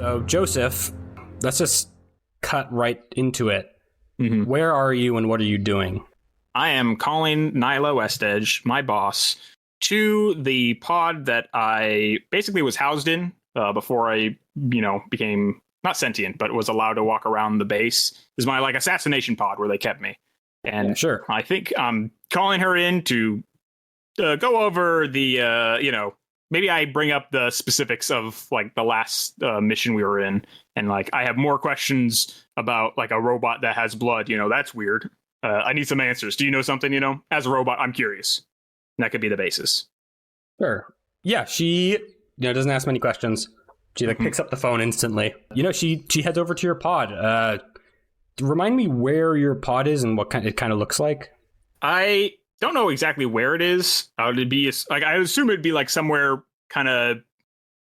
So, Joseph, let's just cut right into it. Mm-hmm. Where are you and what are you doing? I am calling Nyla Westedge, my boss, to the pod that I basically was housed in before I, became not sentient, but was allowed to walk around the base. This is my assassination pod where they kept me. And yeah, sure. I think I'm calling her in to go over the, maybe I bring up the specifics of the last mission we were in. And I have more questions about a robot that has blood. That's weird. I need some answers. Do you know something, as a robot? I'm curious. And that could be the basis. Sure. Yeah, she doesn't ask many questions. She picks up the phone instantly. She heads over to your pod. Remind me where your pod is and what it kind of looks like. I don't know exactly where it is. It'd be I assume it'd be somewhere kind of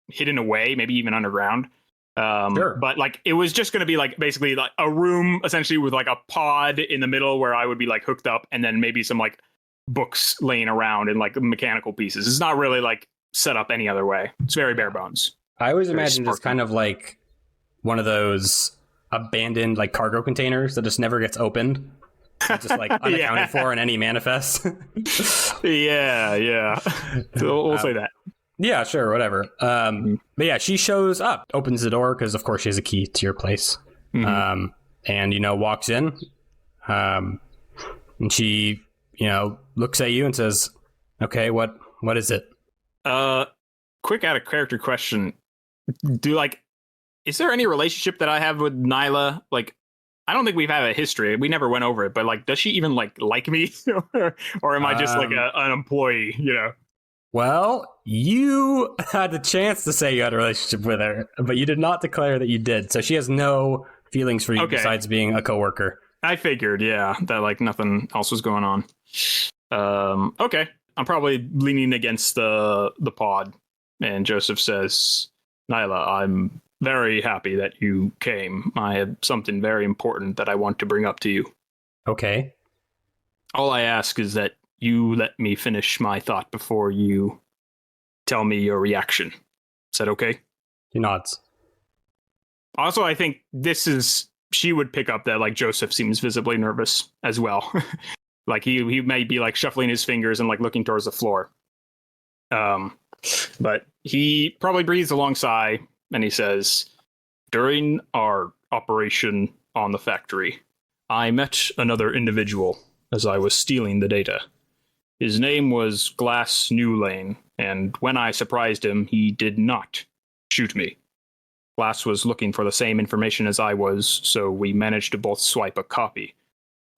hidden away, maybe even underground. Sure. But it was just going to be basically a room essentially with a pod in the middle where I would be hooked up, and then maybe some books laying around and mechanical pieces. It's not really set up any other way. It's very bare bones. I always imagine just kind of one of those abandoned cargo containers that just never gets opened. It's just unaccounted for in any manifest. yeah. So we'll say that. Yeah, sure, whatever. But yeah, she shows up, opens the door because of course she has a key to your place, and walks in, and she looks at you and says, "Okay, what is it?" Quick out of character question: is there any relationship that I have with Nyla? I don't think we've had a history. We never went over it, but does she even like me, or am I just an employee? Well, you had the chance to say you had a relationship with her, but you did not declare that you did. So she has no feelings for you besides being a coworker. I figured, yeah, that nothing else was going on. Okay, I'm probably leaning against the pod, and Joseph says, "Nyla, I'm very happy that you came. I have something very important that I want to bring up to you." Okay. All I ask is that you let me finish my thought before you tell me your reaction. Is that okay? He nods. Also, I think she would pick up that Joseph seems visibly nervous as well. He may be shuffling his fingers and looking towards the floor. But he probably breathes a long sigh and he says, "During our operation on the factory, I met another individual as I was stealing the data. His name was Glass Newlane, and when I surprised him, he did not shoot me. Glass was looking for the same information as I was, so we managed to both swipe a copy.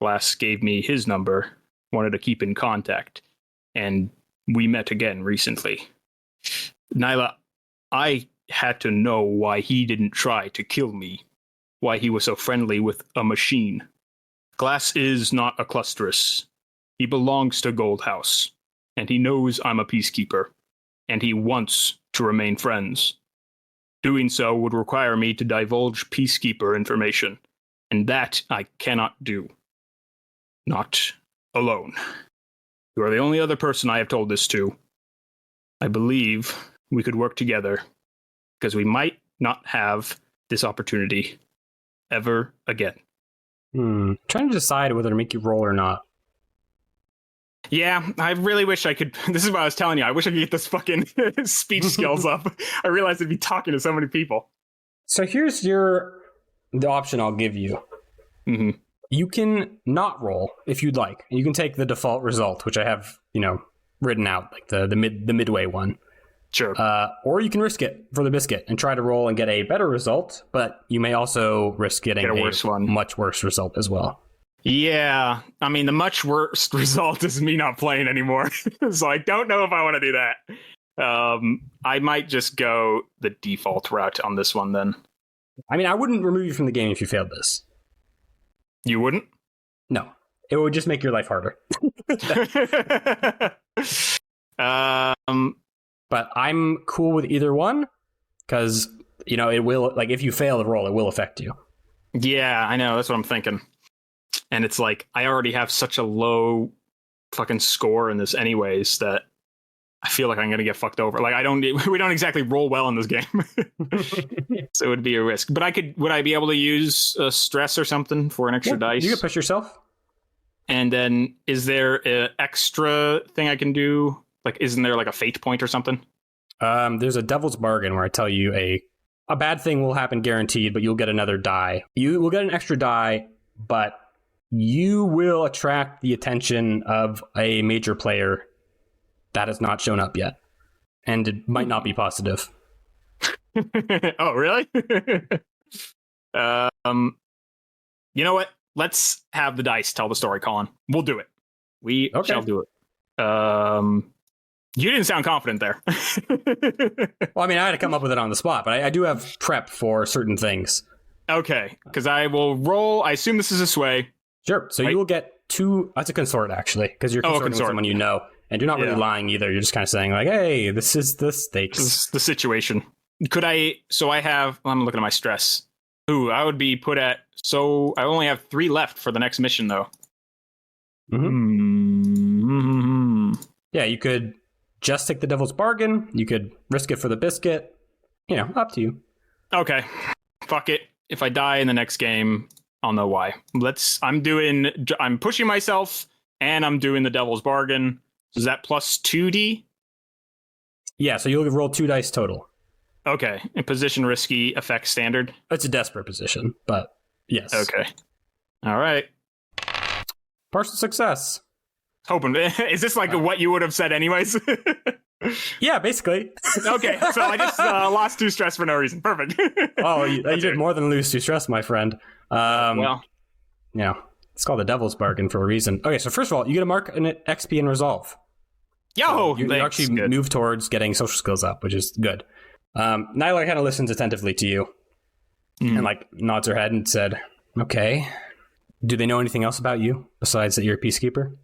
Glass gave me his number, wanted to keep in contact, and we met again recently. Nyla, I had to know why he didn't try to kill me, why he was so friendly with a machine. Glass is not a clusterus. He belongs to Gold House, and he knows I'm a peacekeeper, and he wants to remain friends. Doing so would require me to divulge peacekeeper information, and that I cannot do. Not alone. You are the only other person I have told this to. I believe we could work together, because we might not have this opportunity ever again." Trying to decide whether to make you roll or not. Yeah, I really wish I could. This is what I was telling you. I wish I could get this fucking speech skills up. I realized I'd be talking to so many people. So here's the option I'll give you. Mm-hmm. You can not roll if you'd like. You can take the default result, which I have, written out, the midway one. Sure. Or you can risk it for the biscuit and try to roll and get a better result, but you may also risk getting a worse one. Much worse result as well. Yeah, I mean, the much worse result is me not playing anymore. So I don't know if I want to do that. I might just go the default route on this one then. I mean, I wouldn't remove you from the game if you failed this. You wouldn't? No. It would just make your life harder. But I'm cool with either one, because, it will, if you fail the roll, it will affect you. Yeah, I know. That's what I'm thinking. And it's I already have such a low fucking score in this anyways that I feel like I'm going to get fucked over. Like we don't exactly roll well in this game. So it would be a risk. But would I be able to use stress or something for an extra dice? You can push yourself. And then is there an extra thing I can do? Like, isn't there like a fate point or something? There's a devil's bargain where I tell you a bad thing will happen guaranteed, but you'll get another die. You will get an extra die, but you will attract the attention of a major player that has not shown up yet. And it might not be positive. Oh, really? You know what? Let's have the dice tell the story, Colin. We'll do it. We shall do it. You didn't sound confident there. Well, I mean, I had to come up with it on the spot, but I do have prep for certain things. Okay, because I will roll. I assume this is a sway. Sure. So you will get 2. That's a consort, actually, because you're consorting with someone you know. And you're not really lying either. You're just kind of saying, like, hey, this is the stakes. This is the situation. Could I... So I have... I'm looking at my stress. Ooh, I would be put at... So I only have 3 left for the next mission, though. Yeah, you could just take the devil's bargain. You could risk it for the biscuit. You know, up to you. Okay. Fuck it. If I die in the next game, I'll know why. I'm pushing myself, and I'm doing the devil's bargain. Is that plus 2d? Yeah, so you'll roll 2 dice total. Okay. And position risky, effect standard? It's a desperate position, but yes. Okay. All right. Partial success. Hoping. Is this like what you would have said anyways? Yeah, basically. Okay, so I just lost 2 stress for no reason. Perfect. Oh, you did more than lose 2 stress, my friend. Well. Yeah. It's called the devil's bargain for a reason. Okay, so first of all, you get a mark in XP and resolve. Yo, so you actually move towards getting social skills up, which is good. Nyla kind of listens attentively to you and like nods her head and said, okay, do they know anything else about you besides that you're a peacekeeper?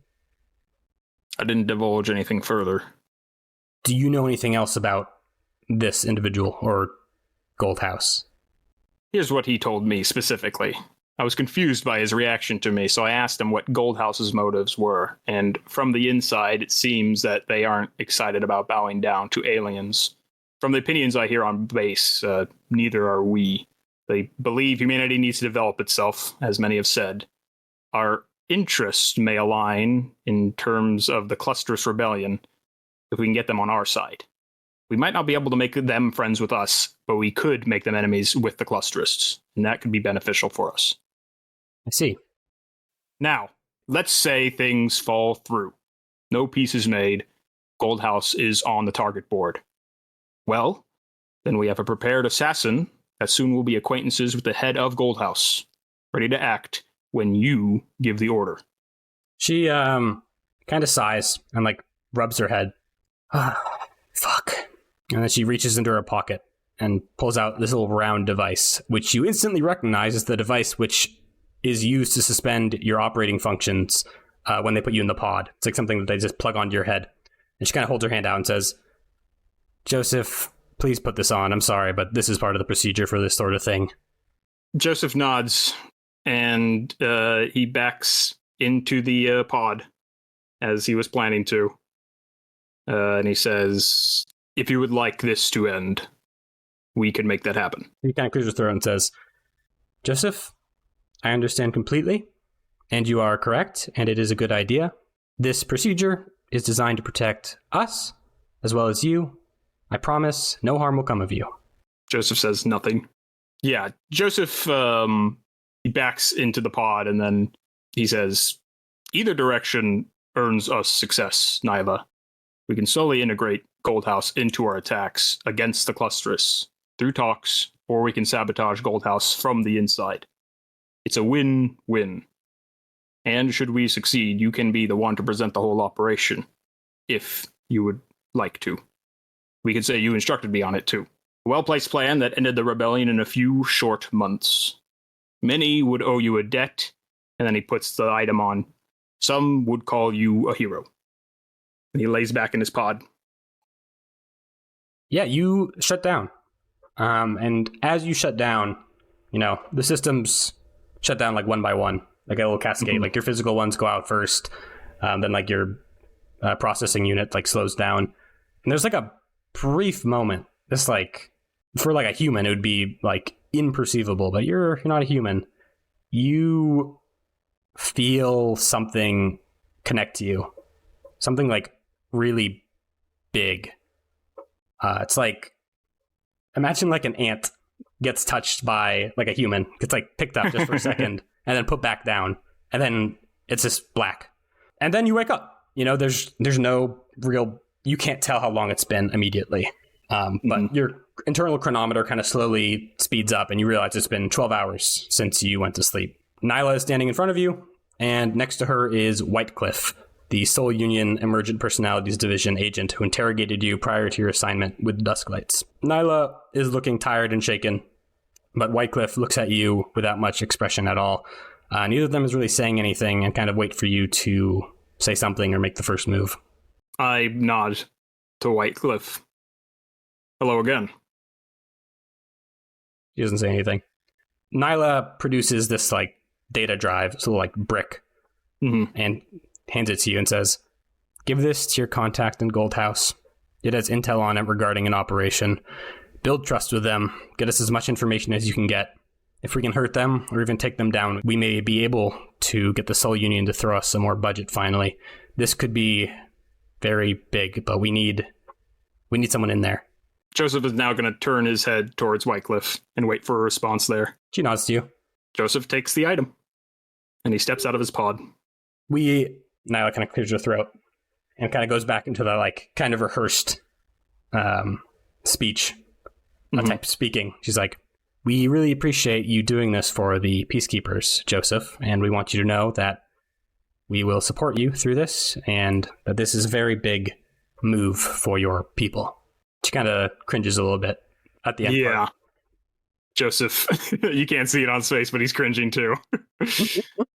I didn't divulge anything further. Do you know anything else about this individual or Gold House? Here's what he told me specifically. I was confused by his reaction to me, so I asked him what Gold House's motives were, and from the inside, it seems that they aren't excited about bowing down to aliens. From the opinions I hear on base, neither are we. They believe humanity needs to develop itself, as many have said. Our interests may align in terms of the Clusterous Rebellion if we can get them on our side. We might not be able to make them friends with us, but we could make them enemies with the Clusterists, and that could be beneficial for us. I see. Now, let's say things fall through. No peace is made. Gold House is on the target board. Well, then we have a prepared assassin that soon will be acquaintances with the head of Gold House, ready to act when you give the order. She kind of sighs and like rubs her head. Fuck. And then she reaches into her pocket and pulls out this little round device, which you instantly recognize as the device which is used to suspend your operating functions when they put you in the pod. It's like something that they just plug onto your head. And she kind of holds her hand out and says, Joseph, please put this on. I'm sorry, but this is part of the procedure for this sort of thing. Joseph nods, and he backs into the pod as he was planning to. And he says, if you would like this to end, we can make that happen. He kind of clears his throat and says, Joseph, I understand completely, and you are correct, and it is a good idea. This procedure is designed to protect us, as well as you. I promise no harm will come of you. Joseph says nothing. Yeah, Joseph, he backs into the pod, and then he says, either direction earns us success, Nyla. We can slowly integrate Gold House into our attacks against the Clusterists through talks, or we can sabotage Gold House from the inside. It's a win-win. And should we succeed, you can be the one to present the whole operation, if you would like to. We could say you instructed me on it, too. A well-placed plan that ended the rebellion in a few short months. Many would owe you a debt, and then he puts the item on. Some would call you a hero. And he lays back in his pod. Yeah, you shut down. And as you shut down, the systems shut down like one by one, like a little cascade. Mm-hmm. Like your physical ones go out first, then like your processing unit like slows down, And there's like a brief moment. This like for like a human, it would be like imperceivable, but you're not a human. You feel something connect to you. Something like really big. It's like, imagine like an ant gets touched by like a human, gets like picked up just for a second and then put back down. And then it's just black. And then you wake up. You know, there's no real, you can't tell how long it's been immediately. But your internal chronometer kind of slowly speeds up and you realize it's been 12 hours since you went to sleep. Nyla is standing in front of you, and next to her is WHITECLIFF, the Soul Union Emergent Personalities Division agent who interrogated you prior to your assignment with Dusklights. Nyla is looking tired and shaken, but WHITECLIFF looks at you without much expression at all. Neither of them is really saying anything and kind of wait for you to say something or make the first move. I nod to WHITECLIFF. Hello again. He doesn't say anything. Nyla produces this like data drive, so like brick, and hands it to you and says, "Give this to your contact in Gold House. It has intel on it regarding an operation. Build trust with them. Get us as much information as you can get. If we can hurt them or even take them down, we may be able to get the Soul Union to throw us some more budget finally. This could be very big, but we need someone in there." Joseph is now going to turn his head towards WHITECLIFF and wait for a response there. She nods to you. Joseph takes the item, and he steps out of his pod. Nyla kind of clears her throat and kind of goes back into the like kind of rehearsed speech type speaking. She's like, "We really appreciate you doing this for the Peacekeepers, Joseph, and we want you to know that we will support you through this and that this is a very big move for your people." She kind of cringes a little bit at the end. Yeah. Part. Joseph, you can't see it on his face, but he's cringing too.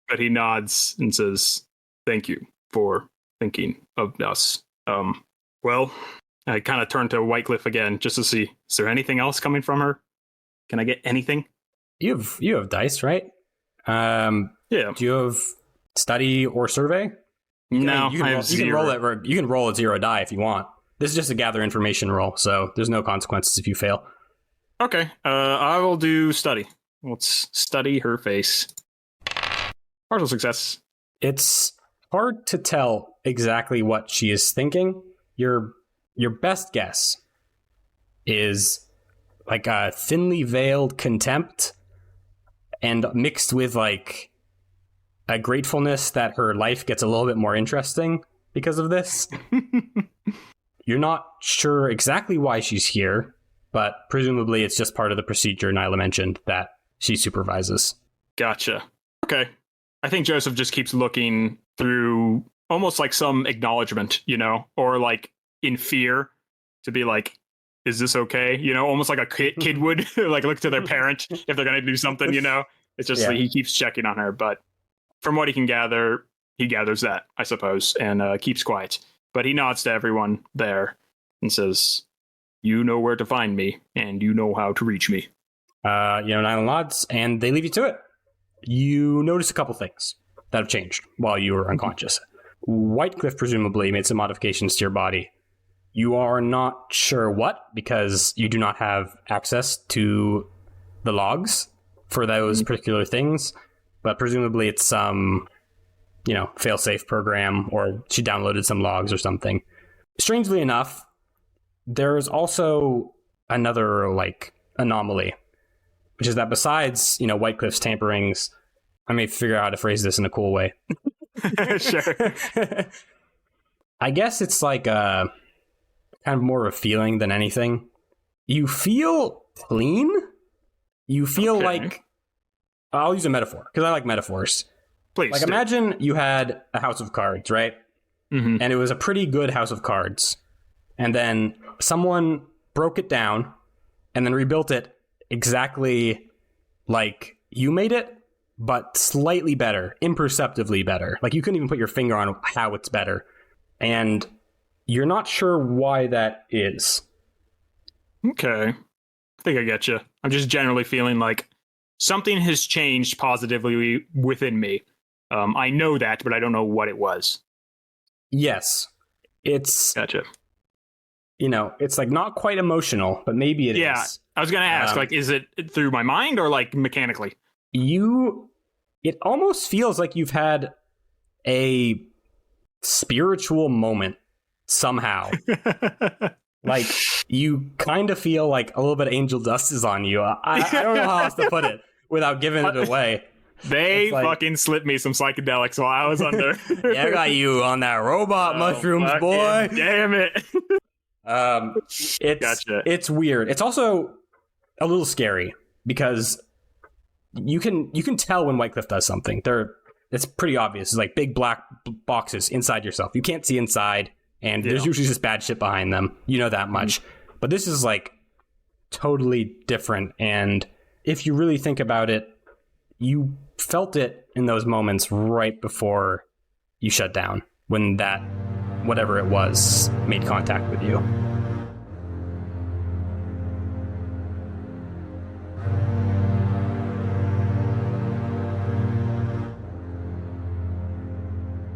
But he nods and says, "Thank you for thinking of us." Well, I kind of turn to WHITECLIFF again just to see, is there anything else coming from her? Can I get anything? You have dice, right? Yeah. Do you have study or survey? No, you can roll a 0 die if you want. This is just a gather information roll, so there's no consequences if you fail. Okay, I will do study. Let's study her face. Partial success. It's hard to tell exactly what she is thinking. Your best guess is like a thinly veiled contempt and mixed with like a gratefulness that her life gets a little bit more interesting because of this. You're not sure exactly why she's here, but presumably it's just part of the procedure Nyla mentioned that she supervises. Gotcha. Okay. I think Joseph just keeps looking through almost like some acknowledgement, or like in fear to be like, is this okay? Almost like a kid would like look to their parent if they're going to do something, It's just like he keeps checking on her. But from what he can gather, he gathers that, I suppose, and keeps quiet. But he nods to everyone there and says, "You know where to find me, and you know how to reach me." Nyla nods, and they leave you to it. You notice a couple things that have changed while you were unconscious. WHITECLIFF presumably made some modifications to your body. You are not sure what, because you do not have access to the logs for those particular things, but presumably it's some fail-safe program, or she downloaded some logs or something. Strangely enough, there's also another like anomaly, which is that besides WHITECLIFF's tamperings, I may figure out how to phrase this in a cool way. Sure. I guess it's like a kind of more of a feeling than anything. You feel clean. You feel like, I'll use a metaphor because I like metaphors. Please. Like, imagine you had a house of cards, right? And it was a pretty good house of cards. And then someone broke it down and then rebuilt it exactly like you made it, but slightly better, imperceptibly better. Like, you couldn't even put your finger on how it's better. And you're not sure why that is. Okay. I think I get you. I'm just generally feeling like something has changed positively within me. I know that, but I don't know what it was. Yes. It's... Gotcha. it's like not quite emotional, but maybe it is. Yeah, I was going to ask, like, is it through my mind or like mechanically? It almost feels like you've had a spiritual moment somehow. Like, you kind of feel like a little bit of angel dust is on you. I don't know how else to put it without giving it away. They fucking slipped me some psychedelics while I was under. Yeah, I got you on that robot mushrooms, boy. Damn it. It's weird. It's also a little scary because you can tell when WHITECLIFF does something. It's pretty obvious. It's like big black boxes inside yourself. You can't see inside, and there's usually just bad shit behind them. You know that much. But this is like totally different. And if you really think about it, you felt it in those moments right before you shut down, when that, whatever it was, made contact with you.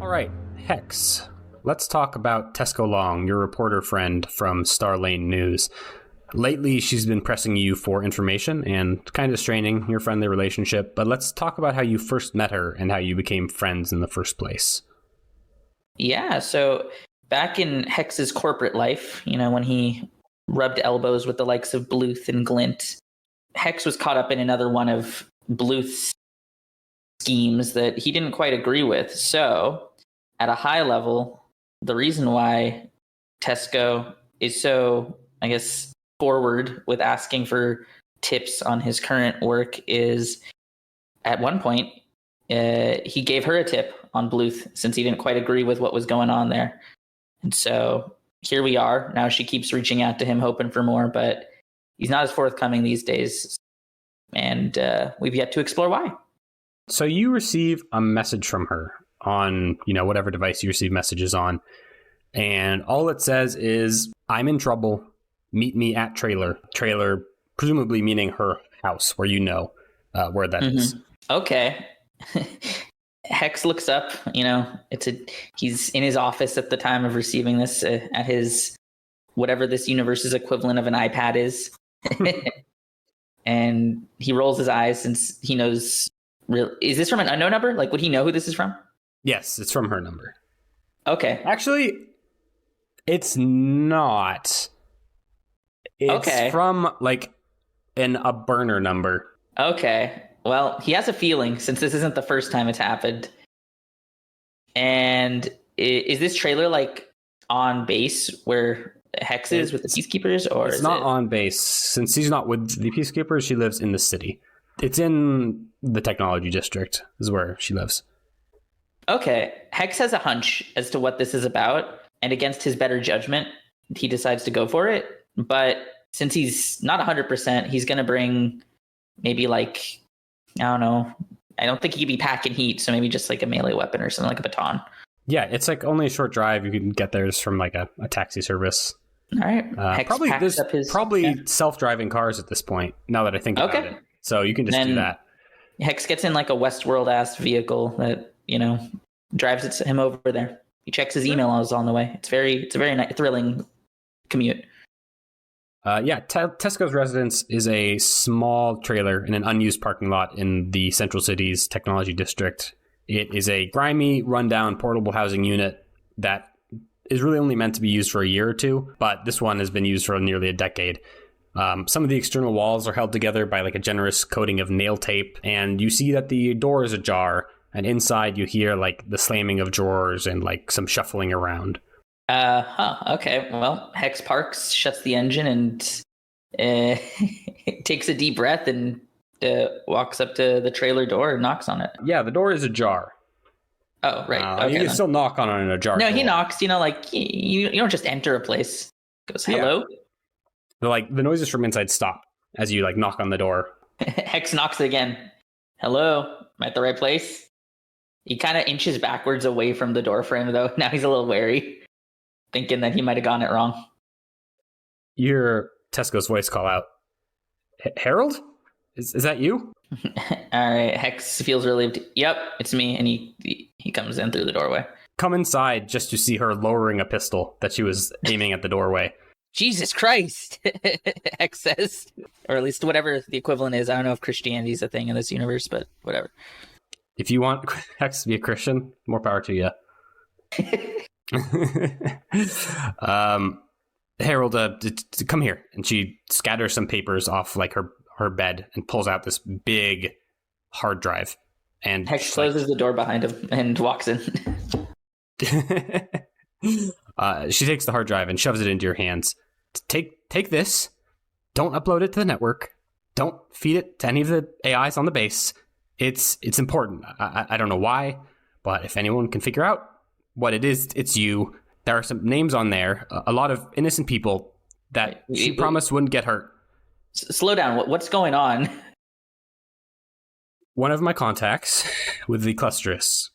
All right, Hex. Let's talk about Tesco Long, your reporter friend from Starlane News. Lately, she's been pressing you for information and kind of straining your friendly relationship, but let's talk about how you first met her and how you became friends in the first place. Yeah, so back in Hex's corporate life, when he rubbed elbows with the likes of Bluth and Glint, Hex was caught up in another one of Bluth's schemes that he didn't quite agree with. So, at a high level, the reason why Tesco is so, I guess, forward with asking for tips on his current work is, at one point, he gave her a tip on Bluth since he didn't quite agree with what was going on there. And so here we are. Now she keeps reaching out to him, hoping for more, but he's not as forthcoming these days. And we've yet to explore why. So you receive a message from her on, whatever device you receive messages on. And all it says is, I'm in trouble. Meet me at trailer. Trailer, presumably meaning her house, where where that is. Okay. Hex looks up, he's in his office at the time of receiving this at his, whatever this universe's equivalent of an iPad is. And he rolls his eyes since he knows, is this from an unknown number? Like, would he know who this is from? Yes, it's from her number. Okay. Actually, it's not. It's from like a burner number. Okay. Well, he has a feeling, since this isn't the first time it's happened. And is this trailer like on base where Hex is with the Peacekeepers, or it's not on base? Since she's not with the Peacekeepers, she lives in the city. It's in the technology district is where she lives. Okay. Hex has a hunch as to what this is about, and against his better judgment, he decides to go for it. But since he's not 100%, he's going to bring maybe like, I don't know. I don't think he could be packing heat, so maybe just like a melee weapon or something, like a baton. Yeah, it's like only a short drive. You can get there just from like a taxi service. All right. Probably self-driving cars at this point, now that I think about it. So you can just do that. Hex gets in like a Westworld-ass vehicle that, drives him over there. He checks his emails on the way. It's a very thrilling commute. Tesco's residence is a small trailer in an unused parking lot in the Central City's technology district. It is a grimy, rundown, portable housing unit that is really only meant to be used for a year or two, but this one has been used for nearly a decade. Some of the external walls are held together by like a generous coating of nail tape, and you see that the door is ajar, and inside you hear like the slamming of drawers and like some shuffling around. Okay. Well, Hex parks, shuts the engine, and takes a deep breath and walks up to the trailer door and knocks on it. Yeah, the door is ajar. Oh, right. Okay, you can still knock on it in a jar. No, door. He knocks. Like you don't just enter a place. Goes hello. Yeah. Like the noises from inside stop as you like knock on the door. Hex knocks again. Hello, am I at the right place? He kind of inches backwards away from the door frame, though. Now he's a little wary, thinking that he might have gotten it wrong. You hear Tesco's voice call out, Harold? Is that you? All right. Hex feels relieved. Yep, it's me. And he comes in through the doorway. Come inside just to see her lowering a pistol that she was aiming at the doorway. Jesus Christ, Hex says. Or at least whatever the equivalent is. I don't know if Christianity is a thing in this universe, but whatever. If you want Hex to be a Christian, more power to you. Harold, come here. And she scatters some papers off like her bed and pulls out this big hard drive. And Hex closes the door behind him and walks in. She takes the hard drive and shoves it into your hands. Take this. Don't upload it to the network. Don't feed it to any of the AIs on the base. It's important. I don't know why, but if anyone can figure out what it is, it's you. There are some names on there, a lot of innocent people that she promised wouldn't get hurt. Slow down. What's going on? One of my contacts with the clusterus,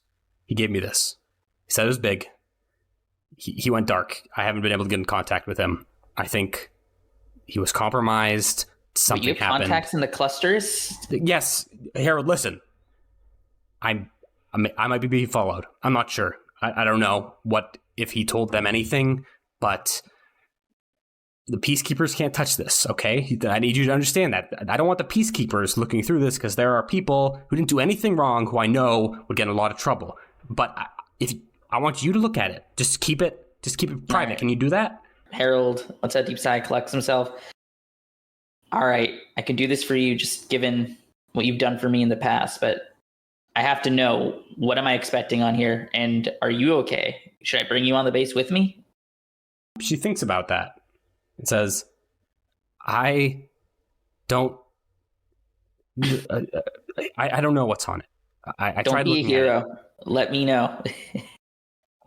he gave me this. He said it was big. He went dark. I haven't been able to get in contact with him. I think he was compromised. Something you have happened. Contacts in the clusters? Yes, Harold. Listen, I might be being followed. I'm not sure. I don't know if he told them anything, but the peacekeepers can't touch this. Okay, I need you to understand that. I don't want the peacekeepers looking through this because there are people who didn't do anything wrong who I know would get in a lot of trouble. But if I want you to look at it, just keep it private. Right. Can you do that? Harold lets out a deep sigh, collects himself. All right, I can do this for you, just given what you've done for me in the past, but I have to know, what am I expecting on here? And are you okay? Should I bring you on the base with me? She thinks about that. It says, I don't know what's on it. I don't tried be a looking hero. at it. Let me know.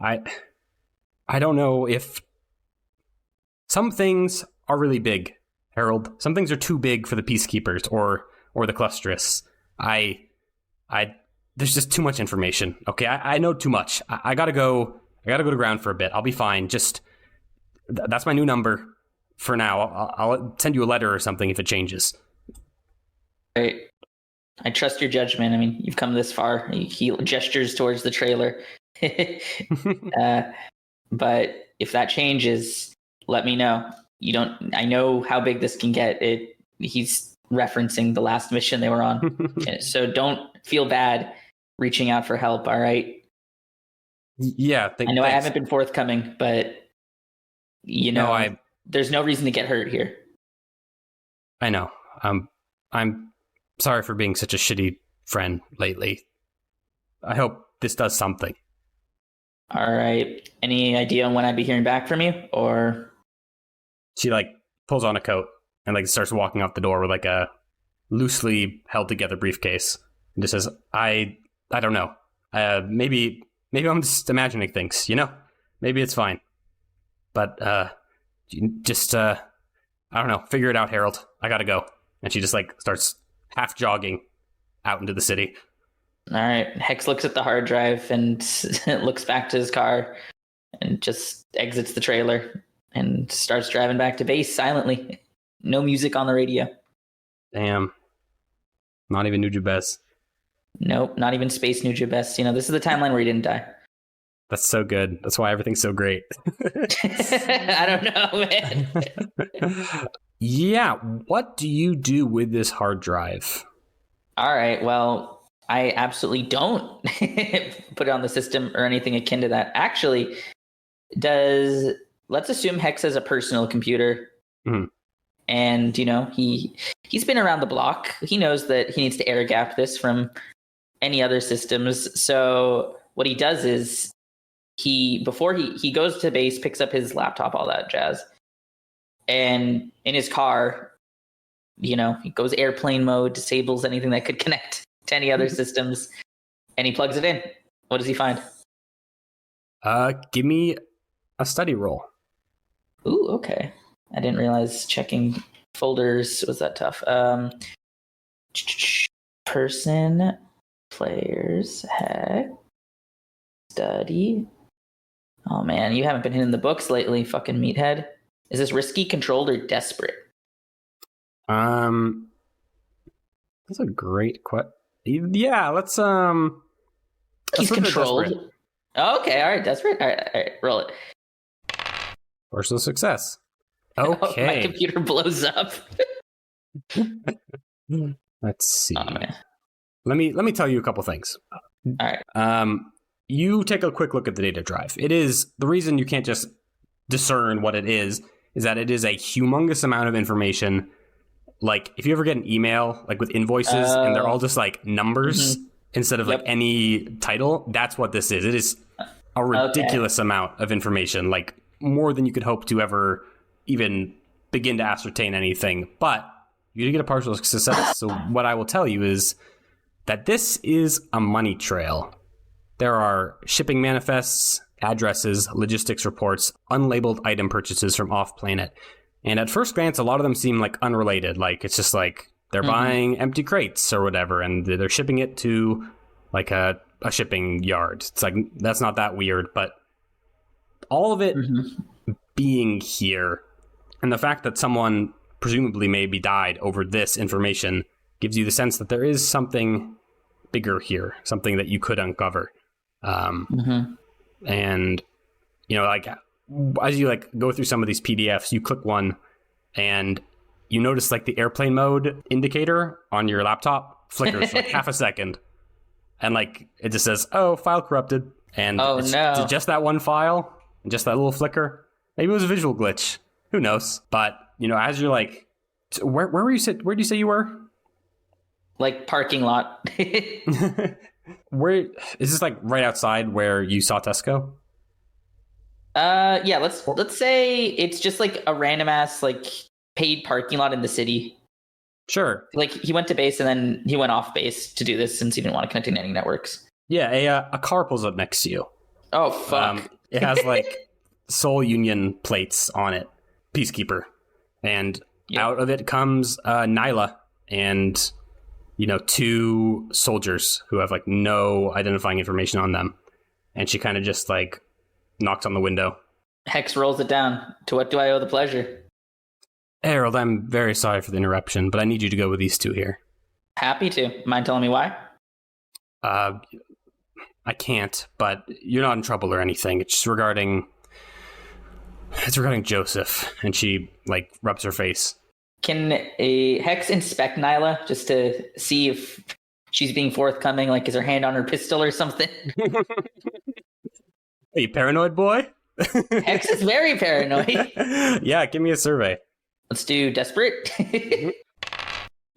I don't know if some things are really big, Harold. Some things are too big for the peacekeepers or the clusterus. There's just too much information. Okay, I know too much. I gotta go to ground for a bit. I'll be fine. Just that's my new number for now. I'll send you a letter or something if it changes. Right. I trust your judgment. I mean, you've come this far. He gestures towards the trailer. But if that changes, let me know. I know how big this can get. He's referencing the last mission they were on. So don't feel bad reaching out for help, all right? Yeah. I know thanks. I haven't been forthcoming, but there's no reason to get hurt here. I know. I'm sorry for being such a shitty friend lately. I hope this does something. All right. Any idea on when I'd be hearing back from you? Or she pulls on a coat and starts walking out the door with a loosely held together briefcase and just says, I don't know. Maybe I'm just imagining things, Maybe it's fine. But just I don't know. Figure it out, Harold. I gotta go. And she just starts half jogging out into the city. All right. Hex looks at the hard drive and looks back to his car and just exits the trailer and starts driving back to base silently. No music on the radio. Damn. Not even Nujabes. Nope, not even Space Nujabes. This is the timeline where he didn't die. That's so good. That's why everything's so great. I don't know, man. Yeah, what do you do with this hard drive? All right, well, I absolutely don't put it on the system or anything akin to that. Actually, let's assume Hex has a personal computer. Mm-hmm. And, he's been around the block. He knows that he needs to air gap this from any other systems. So what he does is before he goes to base, picks up his laptop, all that jazz. And in his car, he goes airplane mode, disables anything that could connect to any other systems, and he plugs it in. What does he find? Give me a study roll. Ooh, okay. I didn't realize checking folders was that tough. Person, players, heck, study. Oh man, you haven't been hitting the books lately, fucking meathead. Is this risky, controlled, or desperate? That's a great question. Yeah, let's He's controlled. Oh, okay, all right, desperate. All right, roll it. Partial success. Okay. My computer blows up. Let's see. Oh, man. Let me tell you a couple things. All right. You take a quick look at the data drive. It is the reason you can't just discern what it is that it is a humongous amount of information. Like if you ever get an email like with invoices and they're all just like numbers instead of like any title, that's what this is. It is a ridiculous amount of information, like more than you could hope to ever even begin to ascertain anything. But you did get a partial success. So what I will tell you is that this is a money trail. There are shipping manifests, addresses, logistics reports, unlabeled item purchases from off-planet. And at first glance, a lot of them seem like unrelated. Like it's just like they're buying empty crates or whatever, and they're shipping it to like a shipping yard. It's like, that's not that weird, but all of it being here and the fact that someone presumably maybe died over this information gives you the sense that there is something bigger here, something that you could uncover. And, you know, like as you like go through some of these PDFs, you click one and you notice like the airplane mode indicator on your laptop flickers for like half a second. And like it just says, oh, file corrupted. And it's just that one file and just that little flicker. Maybe it was a visual glitch. Who knows? But, you know, as you're like, where were you sit? Where do you say you were? Like parking lot. Where is this, like right outside where you saw Tesco? Yeah, let's say it's just like a random ass like paid parking lot in the city. Sure. Like he went to base and then he went off base to do this since he didn't want to connect to any networks. Yeah, a car pulls up next to you. Oh fuck. It has like Seoul Union plates on it. Peacekeeper. And out of it comes Nyla and, you know, two soldiers who have like no identifying information on them. And she kind of just like knocks on the window. Hex rolls it down. To what do I owe the pleasure? Harold, I'm very sorry for the interruption, but I need you to go with these two here. Happy to. Mind telling me why? I can't, but you're not in trouble or anything. It's regarding Joseph. And she like rubs her face. Can a Hex inspect Nyla just to see if she's being forthcoming? Like, is her hand on her pistol or something? Are you paranoid, boy? Hex is very paranoid. Yeah, give me a survey. Let's do desperate.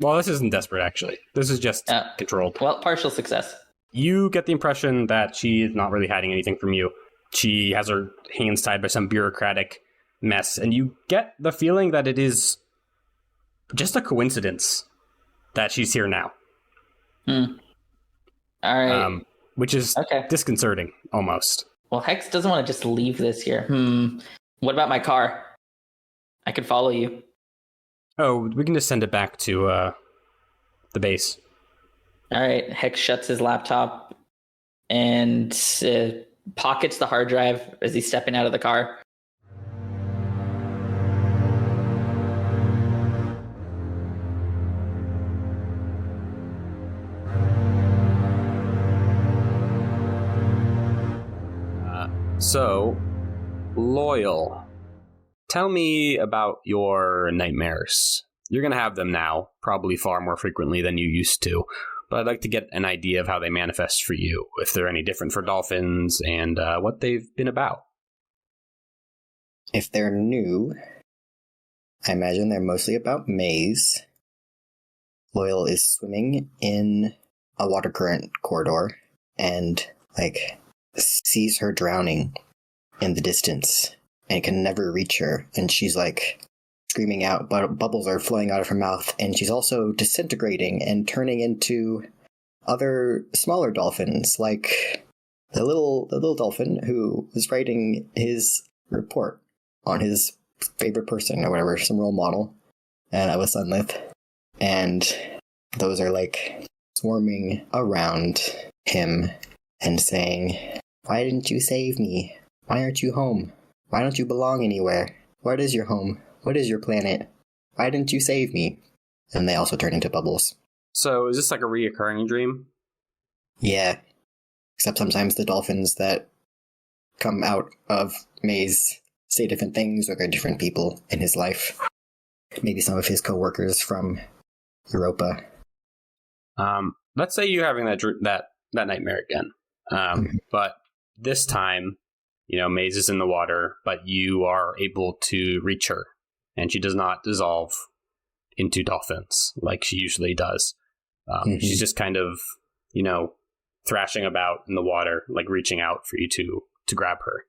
Well, this isn't desperate, actually. This is just controlled. Well, partial success. You get the impression that she is not really hiding anything from you. She has her hands tied by some bureaucratic mess, and you get the feeling that it is just a coincidence that she's here now. All right. Which is disconcerting, almost. Well, Hex doesn't want to just leave this here. What about my car? I could follow you. Oh, we can just send it back to the base. All right. Hex shuts his laptop and pockets the hard drive as he's stepping out of the car. So, Loyal, tell me about your nightmares. You're going to have them now, probably far more frequently than you used to, but I'd like to get an idea of how they manifest for you, if they're any different for dolphins, and what they've been about. If they're new, I imagine they're mostly about Maze. Loyal is swimming in a water current corridor and, sees her drowning in the distance and can never reach her. And she's, screaming out, but bubbles are flowing out of her mouth. And she's also disintegrating and turning into other smaller dolphins, like the little dolphin who was writing his report on his favorite person or whatever, some role model, and that was Sunlith. And those are swarming around him and saying, "Why didn't you save me? Why aren't you home? Why don't you belong anywhere? What is your home? What is your planet? Why didn't you save me?" And they also turn into bubbles. So is this like a reoccurring dream? Yeah. Except sometimes the dolphins that come out of Maze say different things, or there are different people in his life. Maybe some of his co-workers from Europa. Let's say you're having that nightmare again. But this time, Maze is in the water, but you are able to reach her, and she does not dissolve into dolphins like she usually does. She's just kind of, thrashing about in the water, like reaching out for you to grab her.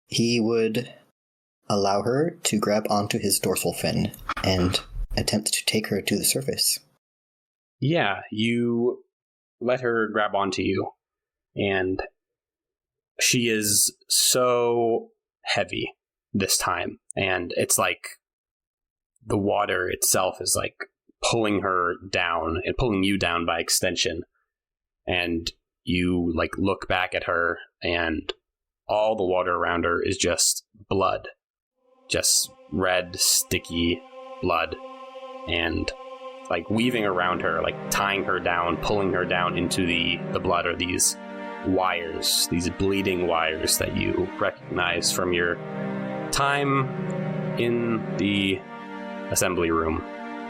He would allow her to grab onto his dorsal fin and attempt to take her to the surface. Yeah, you let her grab onto you, and she is so heavy this time, and it's like the water itself is like pulling her down and pulling you down by extension. And you like look back at her, and all the water around her is just blood, just red, sticky blood, and like weaving around her, like tying her down, pulling her down into the blood are these wires, these bleeding wires that you recognize from your time in the assembly room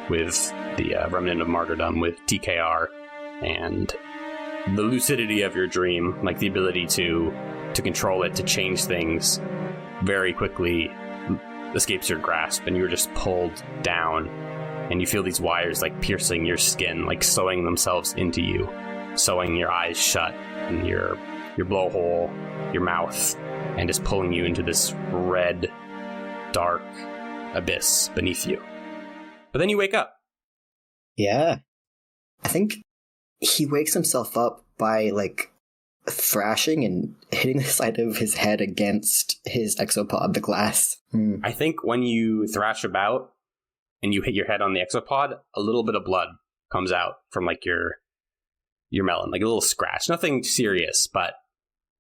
with the Remnant of Martyrdom with TKR, and the lucidity of your dream, like the ability to control it, to change things very quickly, escapes your grasp, and you're just pulled down, and you feel these wires like piercing your skin, like sewing themselves into you, sewing your eyes shut and your blowhole, your mouth, and just pulling you into this red, dark abyss beneath you. But then you wake up. Yeah. I think he wakes himself up by like thrashing and hitting the side of his head against his exopod, the glass. I think when you thrash about and you hit your head on the exopod, a little bit of blood comes out from like your melon, like a little scratch. Nothing serious, but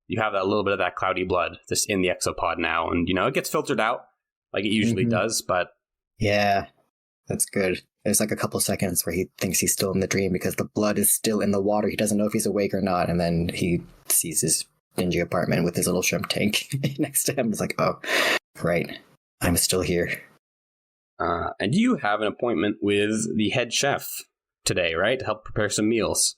you have that little bit of that cloudy blood just in the exopod now, and it gets filtered out like it usually does, but yeah, that's good. There's like a couple seconds where he thinks he's still in the dream because the blood is still in the water. He doesn't know if he's awake or not, and then he sees his dingy apartment with his little shrimp tank next to him. He's like, oh, right, I'm still here. And you have an appointment with the head chef today, right? To help prepare some meals.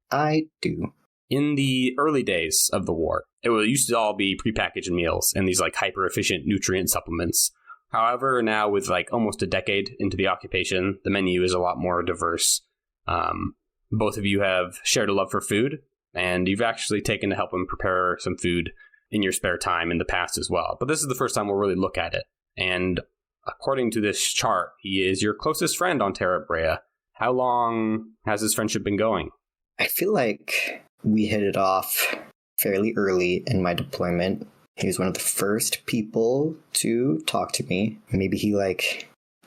I do. In the early days of the war, it used to all be prepackaged meals and these like hyper-efficient nutrient supplements. However, now with like almost a decade into the occupation, the menu is a lot more diverse. Both of you have shared a love for food, and you've actually taken to help him prepare some food in your spare time in the past as well. But this is the first time we'll really look at it. And according to this chart, he is your closest friend on Terra Brea. How long has this friendship been going? I feel like we hit it off fairly early in my deployment. He was one of the first people to talk to me. Maybe he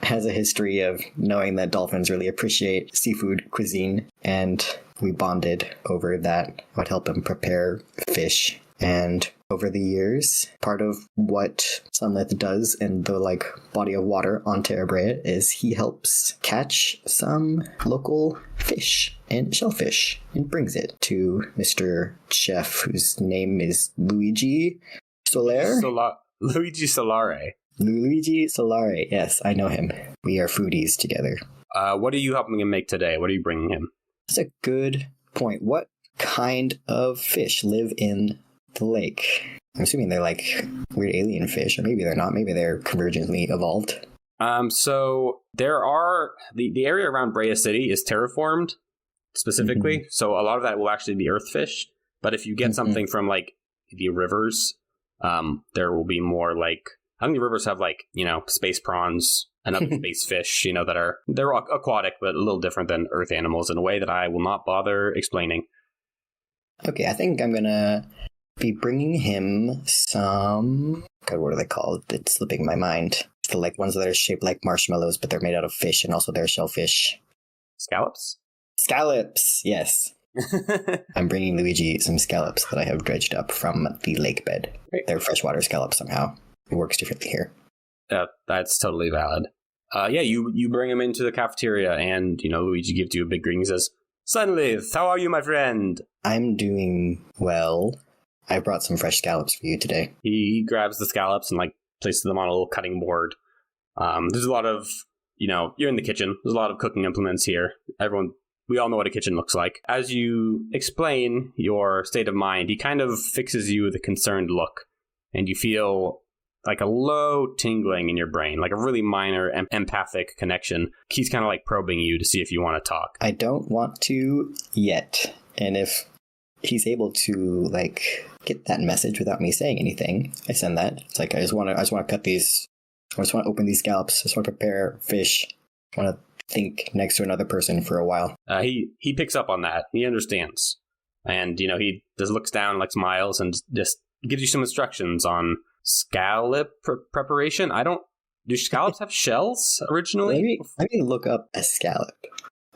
has a history of knowing that dolphins really appreciate seafood cuisine, and we bonded over that. I would help him prepare fish. And over the years, part of what Sunlit does in the body of water on Terra Brea is he helps catch some local fish and shellfish and brings it to Mr. Chef, whose name is Luigi Soler. Luigi Solare. Luigi Solare, yes, I know him. We are foodies together. What are you helping him make today? What are you bringing him? That's a good point. What kind of fish live in the lake? I'm assuming they're like weird alien fish, or maybe they're not. Maybe they're convergently evolved. So there are the area around Brea City is terraformed specifically. So a lot of that will actually be earth fish. But if you get something from the rivers, there will be more I think the rivers have space prawns and other space fish, they're aquatic, but a little different than earth animals in a way that I will not bother explaining. Okay, I think I'm gonna be bringing him some... God, what are they called? It's slipping my mind. It's the ones that are shaped like marshmallows, but they're made out of fish, and also they're shellfish. Scallops? Scallops, yes. I'm bringing Luigi some scallops that I have dredged up from the lake bed. Great. They're freshwater scallops somehow. It works differently here. That's totally valid. You bring him into the cafeteria, and, Luigi gives you a big greeting. He says, "Sunlith, how are you, my friend?" I'm doing well. I brought some fresh scallops for you today. He grabs the scallops and like places them on a little cutting board. There's a lot of, you're in the kitchen. There's a lot of cooking implements here. We all know what a kitchen looks like. As you explain your state of mind, he kind of fixes you with a concerned look, and you feel like a low tingling in your brain, like a really minor empathic connection. He's kind of like probing you to see if you want to talk. I don't want to yet. And if he's able to like get that message without me saying anything, I send that. It's like I just want to cut these. I just want to open these scallops. I just want to prepare fish. I want to think next to another person for a while. He picks up on that. He understands, and he just looks down, like smiles, and just gives you some instructions on scallop preparation. Do scallops have shells originally? Let me look up a scallop.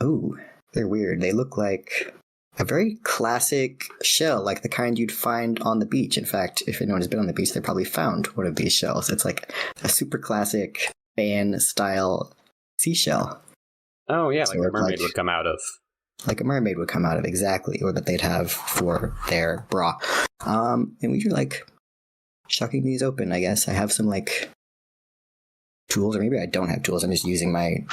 Ooh, they're weird. They look like a very classic shell, like the kind you'd find on the beach. In fact, if anyone has been on the beach, they probably found one of these shells. It's like a super classic fan-style seashell. Oh, yeah, like a mermaid would come out of. Like a mermaid would come out of, exactly, or that they'd have for their bra. And we were like shucking these open, I guess. I have some like tools, or maybe I don't have tools. I'm just using my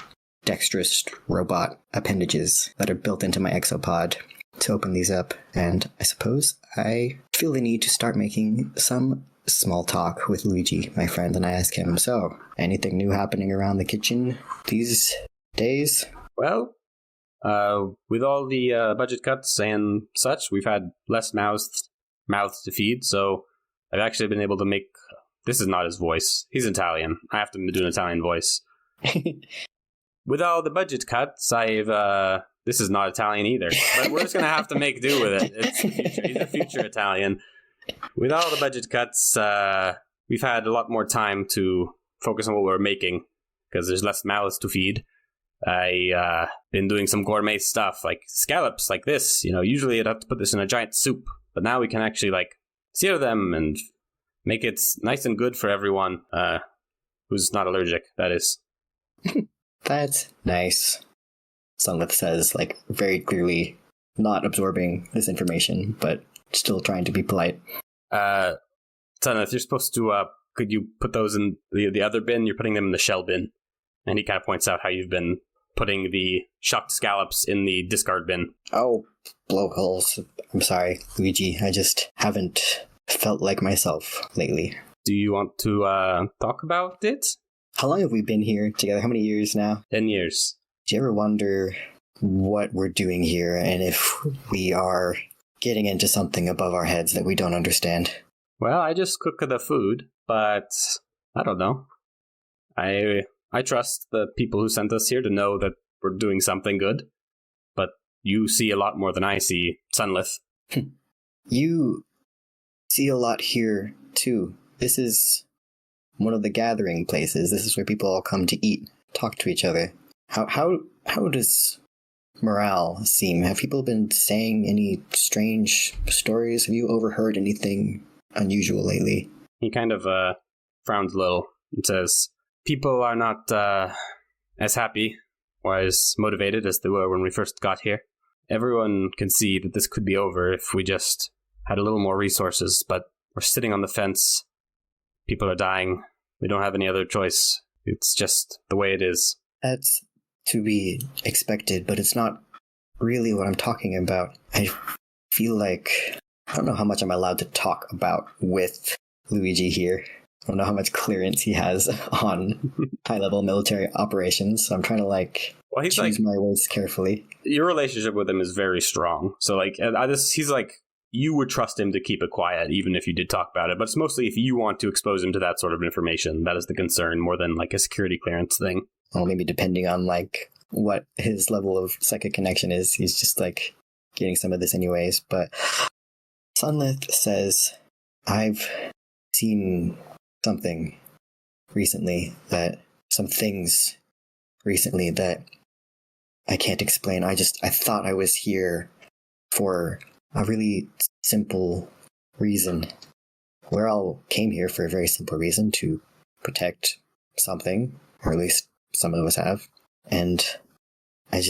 dexterous robot appendages that are built into my exopod to open these up. And I suppose I feel the need to start making some small talk with Luigi, my friend, and I ask him, so, anything new happening around the kitchen these days? Well, with all the budget cuts and such, we've had less mouths to feed, so I've actually been able to make... This is not his voice. He's Italian. I have to do an Italian voice. With all the budget cuts, this is not Italian either, but we're just going to have to make do with it. He's a future Italian. With all the budget cuts, we've had a lot more time to focus on what we're making, because there's less mouths to feed. I been doing some gourmet stuff, like scallops like this. Usually I'd have to put this in a giant soup, but now we can actually like sear them and make it nice and good for everyone who's not allergic, that is. That's nice. Sunlith says, like, very clearly not absorbing this information, but still trying to be polite. Sunlith, you're supposed to, could you put those in the other bin? You're putting them in the shell bin. And he kind of points out how you've been putting the shucked scallops in the discard bin. Oh, blowholes. I'm sorry, Luigi. I just haven't felt like myself lately. Do you want to talk about it? How long have we been here together? How many years now? 10 years. Do you ever wonder what we're doing here and if we are getting into something above our heads that we don't understand? Well, I just cook the food, but I don't know. I trust the people who sent us here to know that we're doing something good, but you see a lot more than I see, Sunlith. You see a lot here, too. This is one of the gathering places. This is where people all come to eat, talk to each other. How does morale seem? Have people been saying any strange stories? Have you overheard anything unusual lately? He kind of frowns a little and says, people are not as happy or as motivated as they were when we first got here. Everyone can see that this could be over if we just had a little more resources, but we're sitting on the fence. People are dying. We don't have any other choice. It's just the way it is. That's to be expected, but it's not really what I'm talking about. I feel like... I don't know how much I'm allowed to talk about with Luigi here. I don't know how much clearance he has on high-level military operations, so I'm trying to, choose my words carefully. Your relationship with him is very strong. So, he's like, you would trust him to keep it quiet, even if you did talk about it. But it's mostly if you want to expose him to that sort of information. That is the concern, more than, a security clearance thing. Well, maybe depending on, what his level of psychic connection is, he's just, getting some of this anyways. But Sunlith says, I've seen some things recently that I can't explain. I thought I was here for a really simple reason. We all came here for a very simple reason, to protect something, or at least some of us have. And I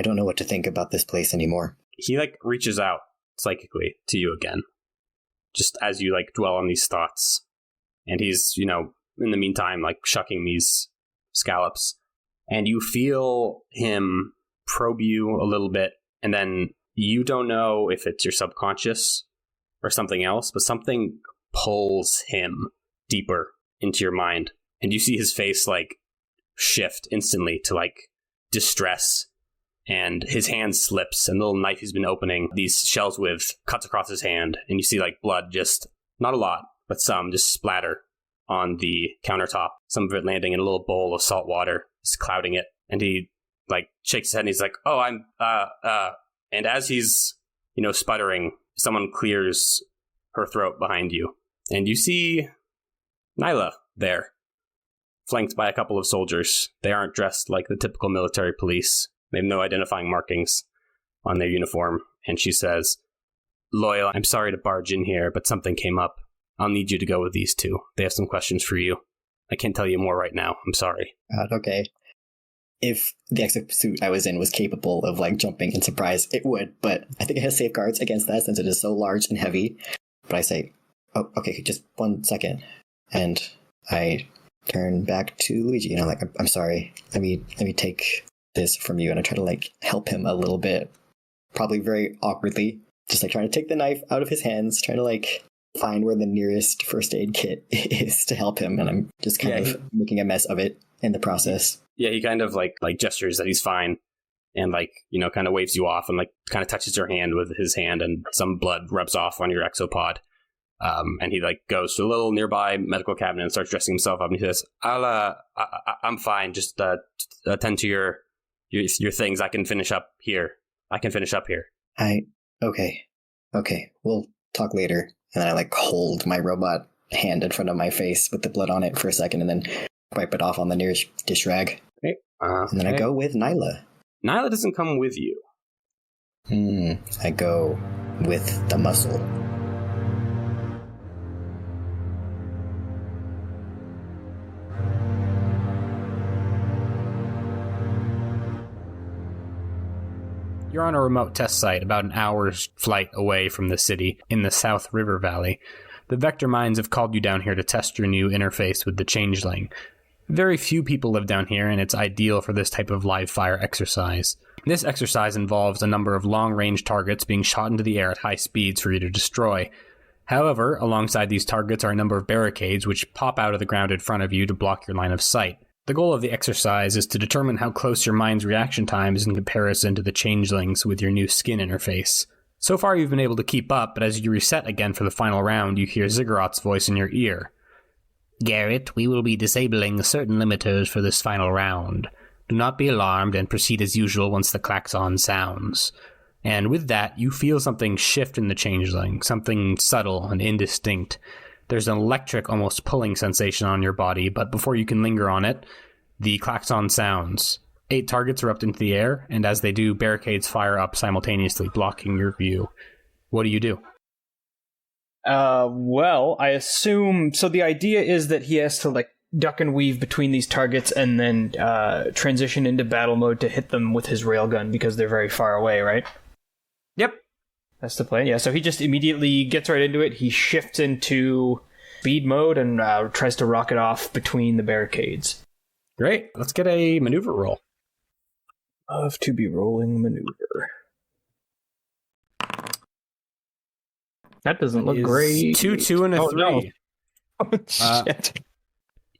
don't know what to think about this place anymore. He reaches out psychically to you again. just as you like dwell on these thoughts. And he's, in the meantime, like shucking these scallops. And you feel him probe you a little bit, and then you don't know if it's your subconscious or something else, but something pulls him deeper into your mind. And you see his face like shift instantly to like distress, and his hand slips, and the little knife he's been opening these shells with cuts across his hand, and you see like blood, just not a lot, but some just splatter on the countertop, some of it landing in a little bowl of salt water, just clouding it. And he like shakes his head and he's like, oh, and as he's, sputtering, someone clears her throat behind you. And you see Nyla there, flanked by a couple of soldiers. They aren't dressed like the typical military police. They have no identifying markings on their uniform. And she says, Loyal, I'm sorry to barge in here, but something came up. I'll need you to go with these two. They have some questions for you. I can't tell you more right now. I'm sorry. Okay. If the exosuit I was in was capable of like jumping in surprise, it would, but I think it has safeguards against that since it is so large and heavy. But I say, oh, okay, just 1 second. And I turn back to Luigi, I'm sorry. Let me take this from you. And I try to like help him a little bit, probably very awkwardly, just like trying to take the knife out of his hands, trying to like find where the nearest first aid kit is to help him. And I'm just kind of making a mess of it in the process. Yeah, he kind of like gestures that he's fine, and like, kind of waves you off, and like kind of touches your hand with his hand, and some blood rubs off on your exopod. And he like goes to a little nearby medical cabinet and starts dressing himself up, and he says, I'm fine. Just attend to your things. I can finish up here. Okay. We'll talk later. And then I like hold my robot hand in front of my face with the blood on it for a second, and then wipe it off on the nearest dish rag. Okay. And then I go with Nyla. Nyla doesn't come with you. I go with the muscle. You're on a remote test site about an hour's flight away from the city in the South River Valley. The Vector Minds have called you down here to test your new interface with the Changeling. Very few people live down here, and it's ideal for this type of live-fire exercise. This exercise involves a number of long-range targets being shot into the air at high speeds for you to destroy. However, alongside these targets are a number of barricades which pop out of the ground in front of you to block your line of sight. The goal of the exercise is to determine how close your mind's reaction time is in comparison to the Changelings with your new skin interface. So far you've been able to keep up, but as you reset again for the final round, you hear Ziggurat's voice in your ear. Garrett, we will be disabling certain limiters for this final round. Do not be alarmed and proceed as usual once the klaxon sounds. And with that, you feel something shift in the Changeling, something subtle and indistinct. There's an electric, almost pulling sensation on your body, but before you can linger on it, the klaxon sounds. 8 targets erupt into the air, and as they do, barricades fire up simultaneously, blocking your view. What do you do? Well, I assume... So the idea is that he has to, like, duck and weave between these targets and then transition into battle mode to hit them with his railgun because they're very far away, right? Yep. That's the plan, yeah. So he just immediately gets right into it. He shifts into speed mode and tries to rocket off between the barricades. Great. Let's get a maneuver roll. Love to be rolling maneuver. That doesn't look great. 2, 2, and a 3. No. Oh, shit.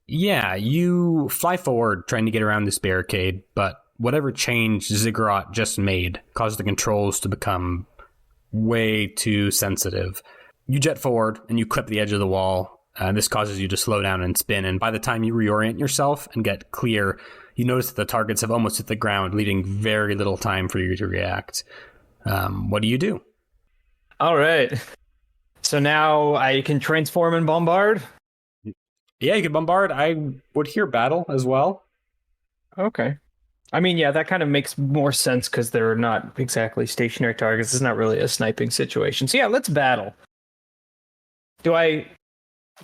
Yeah, you fly forward trying to get around this barricade, but whatever change Ziggurat just made caused the controls to become way too sensitive. You jet forward and you clip the edge of the wall. This causes you to slow down and spin, and by the time you reorient yourself and get clear, you notice that the targets have almost hit the ground, leaving very little time for you to react. What do you do? All right. So now I can transform and bombard? Yeah, you can bombard. I would hear battle as well. Okay. I mean, yeah, that kind of makes more sense because they're not exactly stationary targets. It's not really a sniping situation. So yeah, let's battle. Do I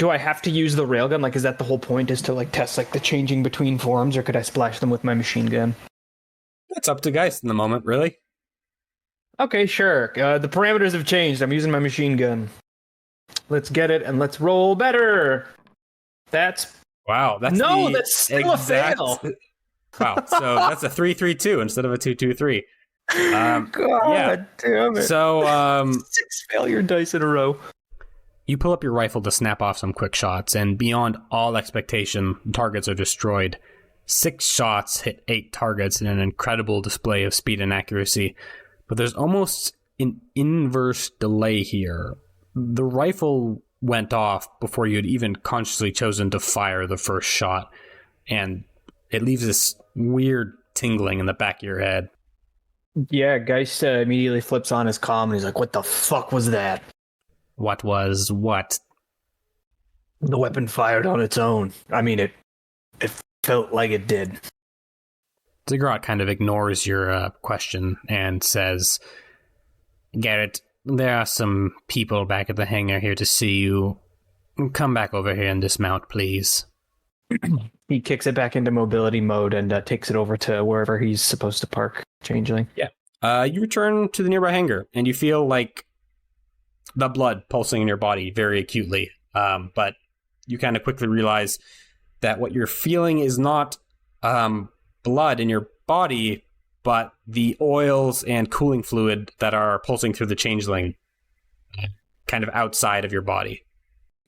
have to use the railgun? Like, is that the whole point, is to like test like the changing between forms, or could I splash them with my machine gun? That's up to Geist in the moment, really. Okay, sure. The parameters have changed. I'm using my machine gun. Let's get it and let's roll better. That's Wow, that's still a fail. Wow, so that's a 3-3-2 instead of a 2-2-3. God damn it. So 6 failure dice in a row. you pull up your rifle to snap off some quick shots, and beyond all expectation, targets are destroyed. 6 shots hit 8 targets in an incredible display of speed and accuracy. But there's almost an inverse delay here. The rifle went off before you had even consciously chosen to fire the first shot, and it leaves this weird tingling in the back of your head. Yeah, Geist immediately flips on his comm and he's like, what the fuck was that? What was what? The weapon fired on its own. I mean, it felt like it did. Ziggurat kind of ignores your question and says, Garrett, there are some people back at the hangar here to see you. Come back over here and dismount, please. He kicks it back into mobility mode and takes it over to wherever he's supposed to park, Changeling. Yeah. You return to the nearby hangar, and you feel like the blood pulsing in your body very acutely. But you kind of quickly realize that what you're feeling is not blood in your body, but the oils and cooling fluid that are pulsing through the Changeling kind of outside of your body.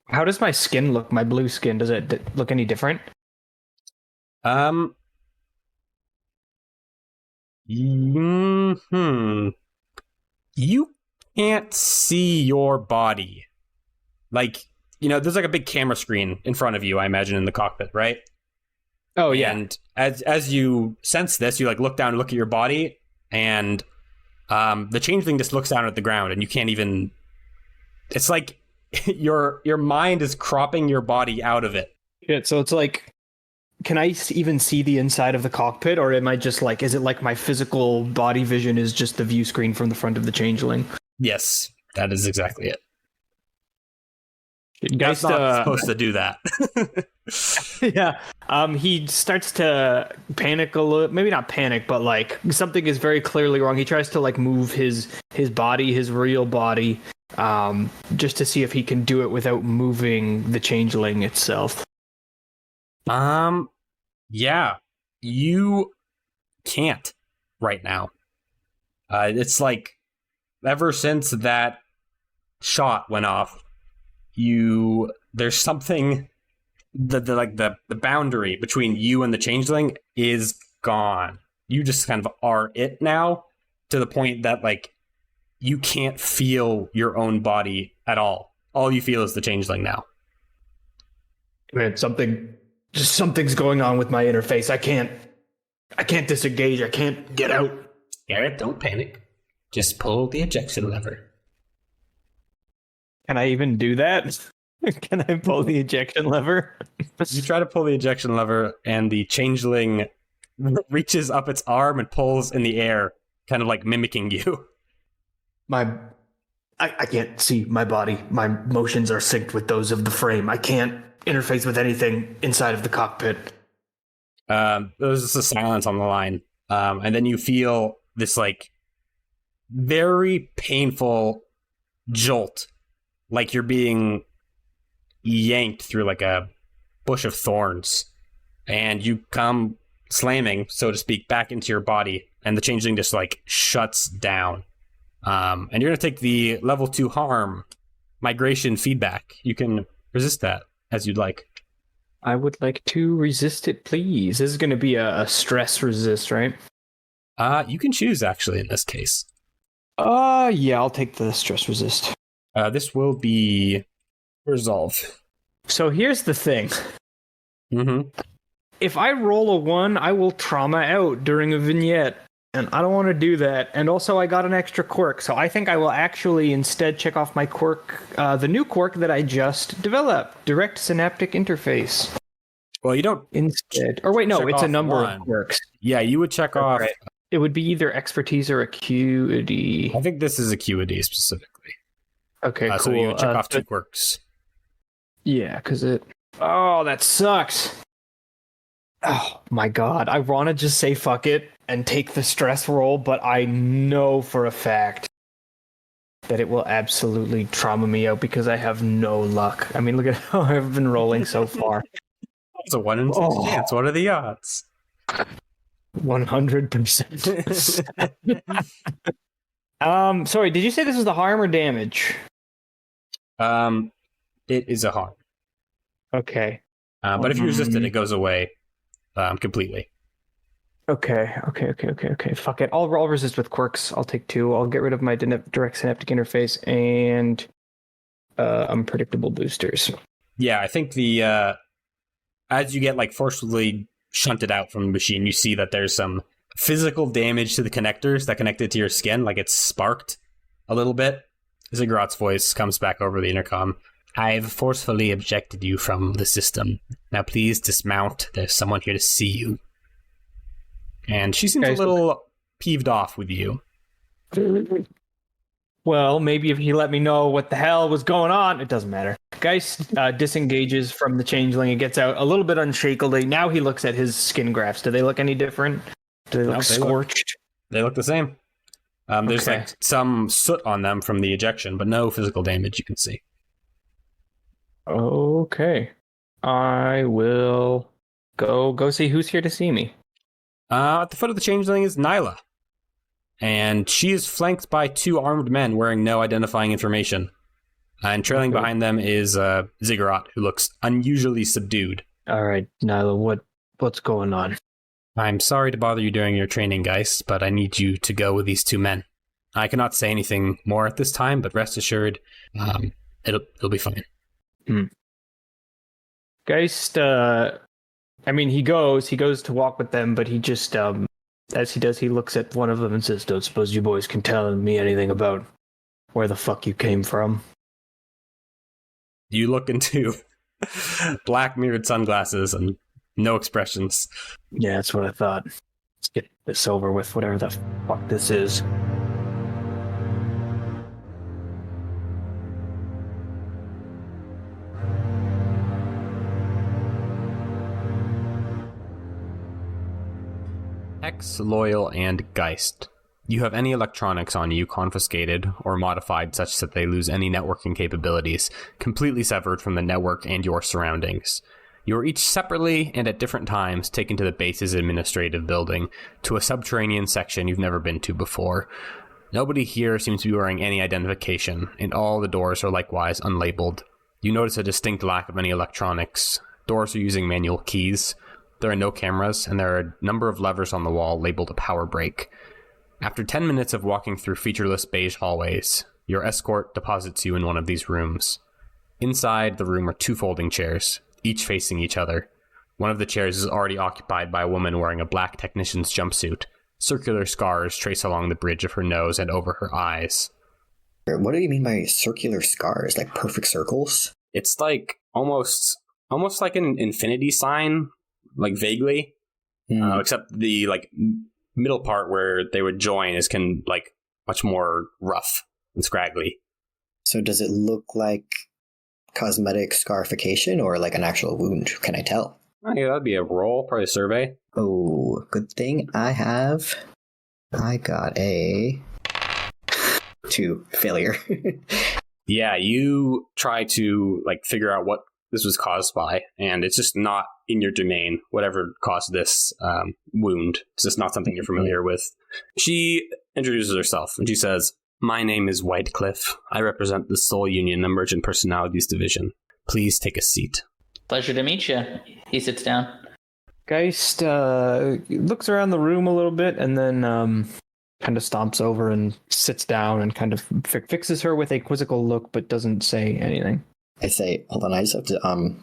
How does my skin look? My blue skin, does it look any different? You can't see your body. Like, there's like a big camera screen in front of you, I imagine, in the cockpit, right? Oh, yeah. And as you sense this, you like look down and look at your body, and the Changeling just looks down at the ground, and you can't even... It's like your mind is cropping your body out of it. Yeah, so it's like, can I even see the inside of the cockpit, or am I just like, is it like my physical body vision is just the view screen from the front of the Changeling? Yes, that is exactly it. Geist, not supposed to do that. Yeah. He starts to panic a little, maybe not panic, but like something is very clearly wrong. He tries to like move his body, his real body, just to see if he can do it without moving the Changeling itself. Yeah, you can't right now. It's like ever since that shot went off, there's something, the boundary between you and the Changeling is gone. You just kind of are it now, to the point that like you can't feel your own body at all. All you feel is the Changeling now. Man, something's going on with my interface. I can't disengage. I can't get out. Garrett, don't panic. Just pull the ejection lever. Can I even do that? Can I pull the ejection lever? You try to pull the ejection lever, and the Changeling reaches up its arm and pulls in the air, kind of like mimicking you. I can't see my body. My motions are synced with those of the frame. I can't interface with anything inside of the cockpit. There's just a silence on the line. And then you feel this like very painful jolt, like you're being yanked through like a bush of thorns, and you come slamming, so to speak, back into your body, and the Changeling just like shuts down. And you're going to take the level 2 harm migration feedback. You can resist that as you'd like. I would like to resist it, please. This is going to be a stress resist, right? You can choose, actually, in this case. Yeah, I'll take the stress resist. This will be resolve. So here's the thing. Mm-hmm. If I roll a 1, I will trauma out during a vignette. And I don't want to do that. And also, I got an extra quirk. So I think I will actually instead check off my quirk, the new quirk that I just developed, Direct Synaptic Interface. Well, you don't... Instead. Or wait, no, it's a number of quirks. Yeah, you would check off... Right. It would be either expertise or acuity. I think this is acuity specifically. Okay, cool. So you would check off 2 quirks. Yeah, because it... Oh, that sucks. Oh, my God. I want to just say fuck it and take the stress roll, but I know for a fact that it will absolutely trauma me out because I have no luck. I mean, look at how I've been rolling so far. It's a 1 in 6 chance. What are the odds? 100%. Sorry, did you say this was the harm or damage? It is a harm. Okay. But if you resist it, it goes away completely. Okay. Fuck it. I'll resist with quirks. I'll take 2. I'll get rid of my direct synaptic interface and unpredictable boosters. Yeah, I think the as you get like forcibly shunted out from the machine, you see that there's some physical damage to the connectors that connected to your skin, like it's sparked a little bit. Ziggurat's voice comes back over the intercom. I've forcefully ejected you from the system. Now please dismount. There's someone here to see you. And she seems a little peeved off with you. Well, maybe if he let me know what the hell was going on, it doesn't matter. Geist disengages from the changeling and gets out a little bit unshakily. Now he looks at his skin grafts. Do they look any different? Do they look scorched? They look the same. There's like some soot on them from the ejection, but no physical damage you can see. Okay. I will go see who's here to see me. At the foot of the changeling is Nyla. And she is flanked by 2 armed men wearing no identifying information. And trailing behind them is Ziggurat, who looks unusually subdued. All right, Nyla, what's going on? I'm sorry to bother you during your training, Geist, but I need you to go with these 2 men. I cannot say anything more at this time, but rest assured, it'll be fine. Geist, I mean, he goes to walk with them, but he just, as he does, he looks at one of them and says, "Don't suppose you boys can tell me anything about where the fuck you came from?" You look into black mirrored sunglasses and no expressions. Yeah, that's what I thought. Let's get this over with, whatever the fuck this is. Hex, Loyal, and Geist. You have any electronics on you confiscated or modified such that they lose any networking capabilities, completely severed from the network and your surroundings. You are each separately and at different times taken to the base's administrative building, to a subterranean section you've never been to before. Nobody here seems to be wearing any identification, and all the doors are likewise unlabeled. You notice a distinct lack of any electronics. Doors are using manual keys. There are no cameras, and there are a number of levers on the wall labeled a power break. After 10 minutes of walking through featureless beige hallways, your escort deposits you in one of these rooms. Inside the room are 2 folding chairs, each facing each other. One of the chairs is already occupied by a woman wearing a black technician's jumpsuit. Circular scars trace along the bridge of her nose and over her eyes. What do you mean by circular scars? Like perfect circles? It's like almost like an infinity sign, like vaguely, except the like middle part where they would join is like much more rough and scraggly. So does it look like cosmetic scarification or like an actual wound? Can I tell? Oh, yeah, that'd be a roll, probably a survey. Oh, good thing I got a 2 failure. Yeah, you try to like figure out what this was caused by, and it's just not in your domain, whatever caused this wound. It's just not something you're familiar with. She introduces herself, and she says, "My name is WHITECLIFF. I represent the Soul Union Emergent Personalities Division. Please take a seat." Pleasure to meet you. He sits down. Geist looks around the room a little bit and then kind of stomps over and sits down and kind of fixes her with a quizzical look but doesn't say anything. I say, hold on, I just have to,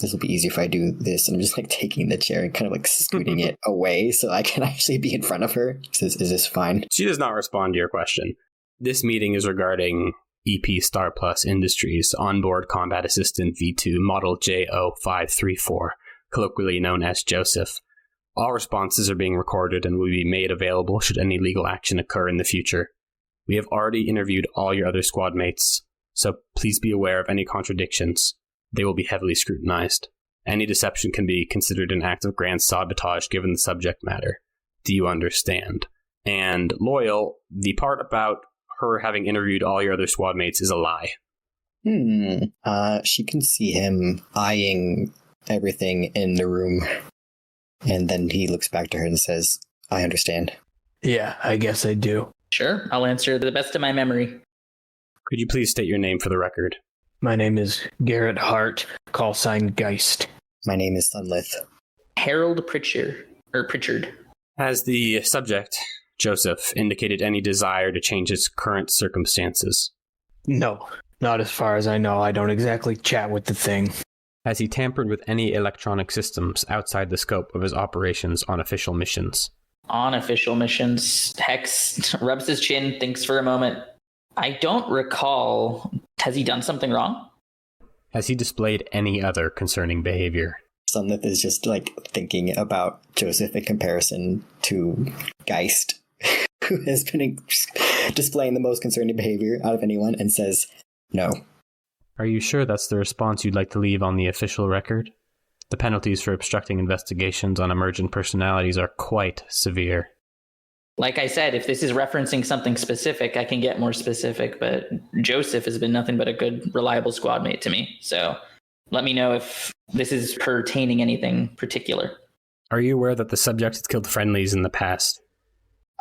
this will be easy if I do this. And I'm just like taking the chair and kind of like scooting it away so I can actually be in front of her. Is this fine? She does not respond to your question. This meeting is regarding EP Star Plus Industries Onboard Combat Assistant V2 Model JO534, colloquially known as Joseph. All responses are being recorded and will be made available should any legal action occur in the future. We have already interviewed all your other squad mates, so please be aware of any contradictions. They will be heavily scrutinized. Any deception can be considered an act of grand sabotage given the subject matter. Do you understand? And Loyal, the part about her having interviewed all your other squad mates is a lie? She can see him eyeing everything in the room. And then he looks back to her and says, I understand. Yeah, I guess I do. Sure, I'll answer to the best of my memory. Could you please state your name for the record? My name is Garrett Hart, call sign Geist. My name is Sunlith. Harold Pritchard. Has the subject, Joseph, indicated any desire to change his current circumstances? No, not as far as I know. I don't exactly chat with the thing. Has he tampered with any electronic systems outside the scope of his operations on official missions? On official missions, Hex rubs his chin, thinks for a moment. I don't recall. Has he done something wrong? Has he displayed any other concerning behavior? Sunlith is just thinking about Joseph in comparison to Geist, who has been displaying the most concerning behavior out of anyone, and says, no. Are you sure that's the response you'd like to leave on the official record? The penalties for obstructing investigations on emergent personalities are quite severe. Like I said, if this is referencing something specific, I can get more specific, but Joseph has been nothing but a good, reliable squad mate to me. So let me know if this is pertaining anything particular. Are you aware that the subject has killed friendlies in the past?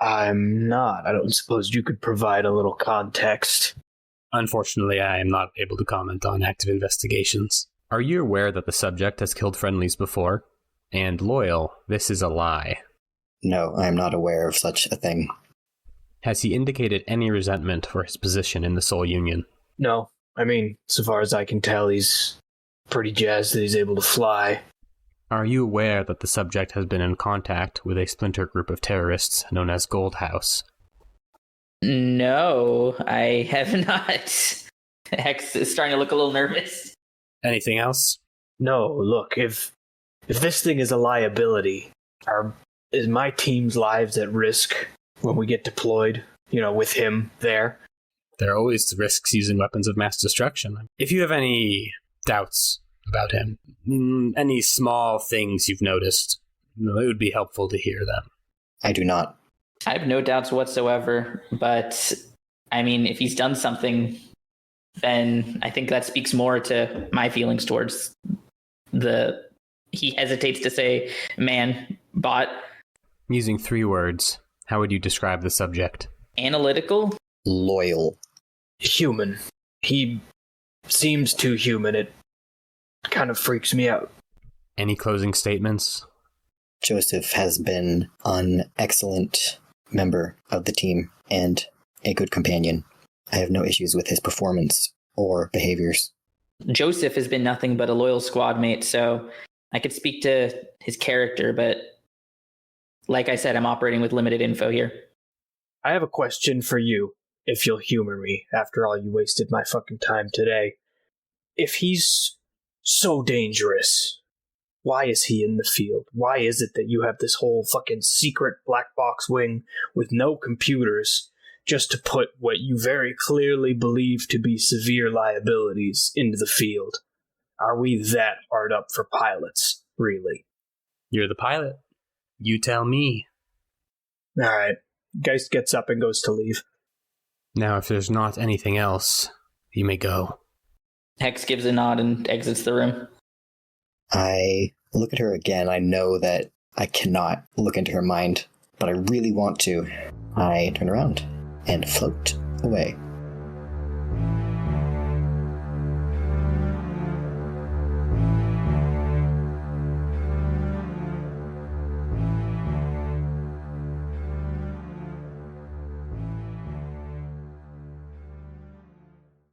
I'm not. I don't suppose you could provide a little context. Unfortunately, I am not able to comment on active investigations. Are you aware that the subject has killed friendlies before? And Loyal, this is a lie. No, I am not aware of such a thing. Has he indicated any resentment for his position in the Soul Union? No. I mean, so far as I can tell, he's pretty jazzed that he's able to fly. Are you aware that the subject has been in contact with a splinter group of terrorists known as Gold House? No, I have not. Hex is starting to look a little nervous. Anything else? No, look, if this thing is a liability, is my team's lives at risk when we get deployed, with him there? There are always risks using weapons of mass destruction. If you have any doubts about him, any small things you've noticed, it would be helpful to hear them. I do not. I have no doubts whatsoever, but I mean, if he's done something, then I think that speaks more to my feelings towards he hesitates to say man, bot. Using 3 words, how would you describe the subject? Analytical? Loyal. Human. He seems too human. It kind of freaks me out. Any closing statements? Joseph has been an excellent member of the team and a good companion. I have no issues with his performance or behaviors. Joseph has been nothing but a loyal squad mate, so I could speak to his character, but like I said, I'm operating with limited info here. I have a question for you, if you'll humor me. After all, you wasted my fucking time today. If he's so dangerous, why is he in the field? Why is it that you have this whole fucking secret black box wing with no computers just to put what you very clearly believe to be severe liabilities into the field? Are we that hard up for pilots, really? You're the pilot. You tell me. All right. Geist gets up and goes to leave. Now, if there's not anything else, you may go. Hex gives a nod and exits the room. I look at her again. I know that I cannot look into her mind, but I really want to. I turn around and float away.